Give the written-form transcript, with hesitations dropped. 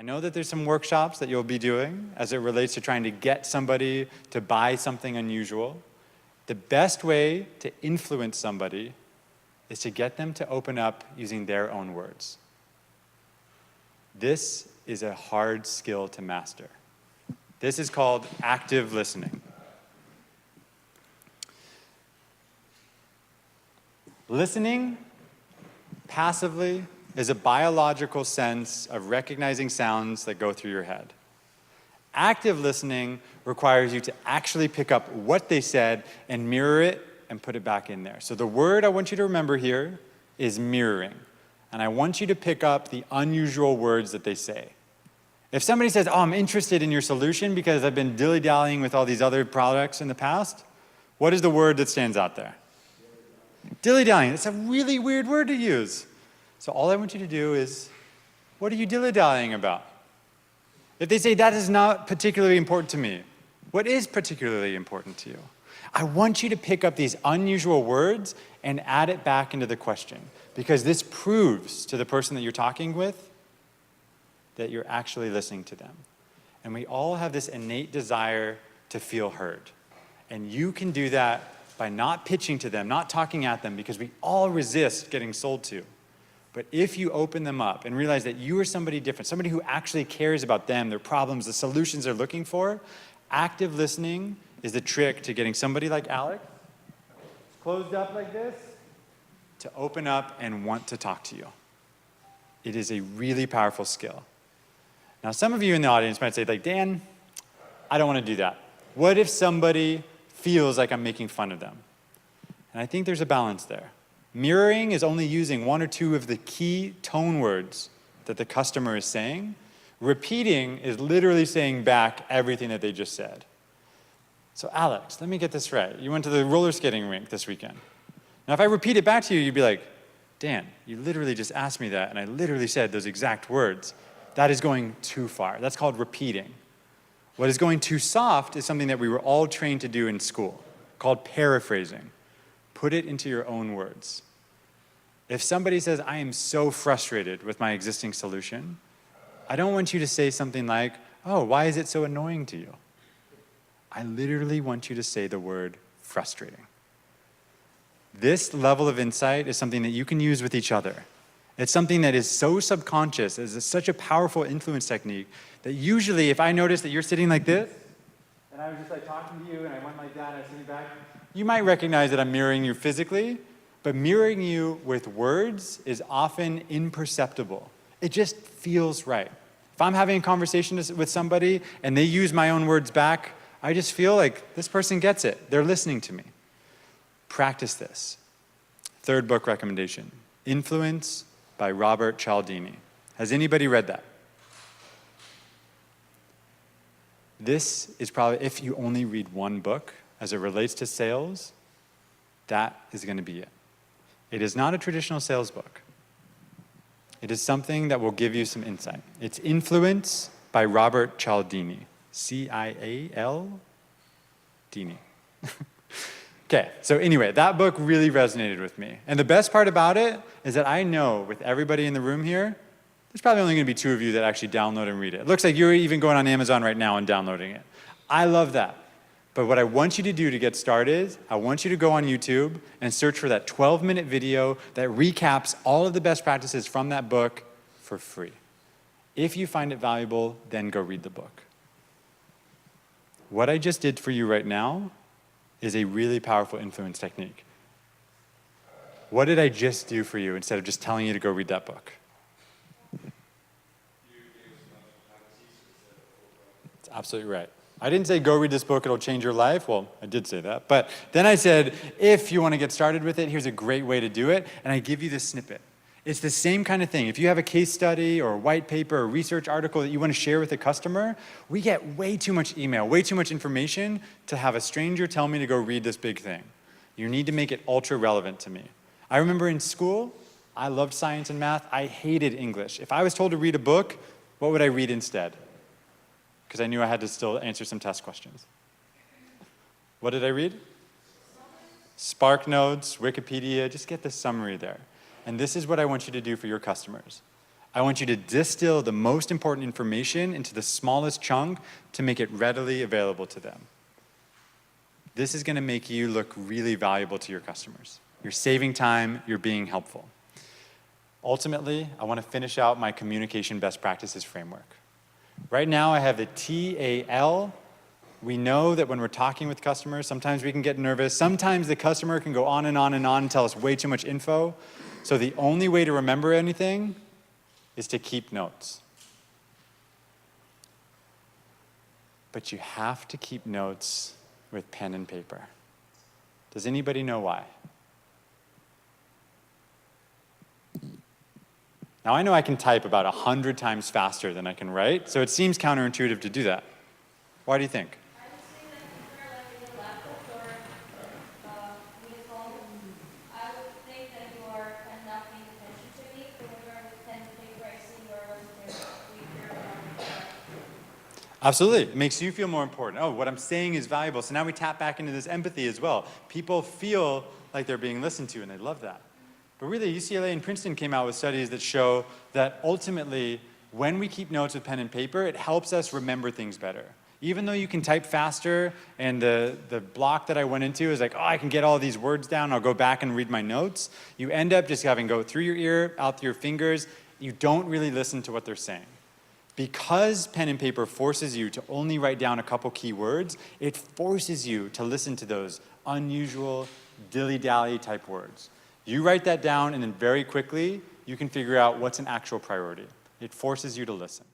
I know that there's some workshops that you'll be doing as it relates to trying to get somebody to buy something unusual. The best way to influence somebody is to get them to open up using their own words. This is a hard skill to master. This is called active listening. Listening passively is a biological sense of recognizing sounds that go through your head. Active listening requires you to actually pick up what they said and mirror it and put it back in there. So the word I want you to remember here is mirroring. And I want you to pick up the unusual words that they say. If somebody says, oh, I'm interested in your solution because I've been dilly-dallying with all these other products in the past, what is the word that stands out there? Dilly-dallying. It's a really weird word to use. So all I want you to do is, what are you dilly-dallying about? If they say, that is not particularly important to me, what is particularly important to you? I want you to pick up these unusual words and add it back into the question, because this proves to the person that you're talking with that you're actually listening to them. And we all have this innate desire to feel heard. And you can do that by not pitching to them, not talking at them, because we all resist getting sold to. But if you open them up and realize that you are somebody different, somebody who actually cares about them, their problems, the solutions they're looking for, active listening is the trick to getting somebody like Alex, closed up like this, to open up and want to talk to you. It is a really powerful skill. Now, some of you in the audience might say, like, Dan, I don't want to do that. What if somebody feels like I'm making fun of them? And I think there's a balance there. Mirroring is only using one or two of the key tone words that the customer is saying. Repeating is literally saying back everything that they just said. So Alex, let me get this right. You went to the roller skating rink this weekend. Now if I repeat it back to you, you'd be like, Dan, you literally just asked me that and I literally said those exact words. That is going too far. That's called repeating. What is going too soft is something that we were all trained to do in school, called paraphrasing. Put it into your own words. If somebody says, I am so frustrated with my existing solution, I don't want you to say something like, oh, why is it so annoying to you? I literally want you to say the word frustrating. This level of insight is something that you can use with each other. It's something that is so subconscious, it's such a powerful influence technique that usually if I notice that you're sitting like this, and I was just like talking to you and I went like that and I was sitting back, you might recognize that I'm mirroring you physically, but mirroring you with words is often imperceptible. It just feels right. If I'm having a conversation with somebody and they use my own words back, I just feel like this person gets it. They're listening to me. Practice this. Third book recommendation, Influence by Robert Cialdini. Has anybody read that? This is probably, if you only read one book as it relates to sales, that is going to be it. It is not a traditional sales book. It is something that will give you some insight. It's Influence by Robert Cialdini. C-I-A-L Dini. Okay, so anyway, that book really resonated with me. And the best part about it is that I know with everybody in the room here, there's probably only going to be 2 of you that actually download and read it. It looks like you're even going on Amazon right now and downloading it. I love that. But what I want you to do to get started, I want you to go on YouTube and search for that 12-minute video that recaps all of the best practices from that book for free. If you find it valuable, then go read the book. What I just did for you right now is a really powerful influence technique. What did I just do for you instead of just telling you to go read that book? That's absolutely right. I didn't say go read this book, it'll change your life. Well, I did say that. But then I said, if you want to get started with it, here's a great way to do it. And I give you this snippet. It's the same kind of thing. If you have a case study or a white paper or a research article that you want to share with a customer, we get way too much email, way too much information to have a stranger tell me to go read this big thing. You need to make it ultra relevant to me. I remember in school, I loved science and math. I hated English. If I was told to read a book, what would I read instead? Because I knew I had to still answer some test questions. What did I read? Spark Notes, Wikipedia, just get the summary there. And this is what I want you to do for your customers. I want you to distill the most important information into the smallest chunk to make it readily available to them. This is going to make you look really valuable to your customers. You're saving time, you're being helpful. Ultimately, I want to finish out my communication best practices framework. Right now, I have the TAL. We know that when we're talking with customers, sometimes we can get nervous. Sometimes the customer can go on and on and on and tell us way too much info. So the only way to remember anything is to keep notes. But you have to keep notes with pen and paper. Does anybody know why? Now, I know I can type about 100 times faster than I can write, so it seems counterintuitive to do that. Why do you think? I would say that if you're like in a laptop or with a phone, I would think that you are not paying attention to me, but when you're with pen and paper, I see you're listening. Absolutely. It makes you feel more important. Oh, what I'm saying is valuable. So now we tap back into this empathy as well. People feel like they're being listened to, and they love that. But really, UCLA and Princeton came out with studies that show that ultimately, when we keep notes with pen and paper, it helps us remember things better. Even though you can type faster, and the block that I went into is like, oh, I can get all these words down, I'll go back and read my notes, you end up just having go through your ear, out through your fingers, you don't really listen to what they're saying. Because pen and paper forces you to only write down a couple key words, it forces you to listen to those unusual, dilly-dally type words. You write that down, and then very quickly, you can figure out what's an actual priority. It forces you to listen.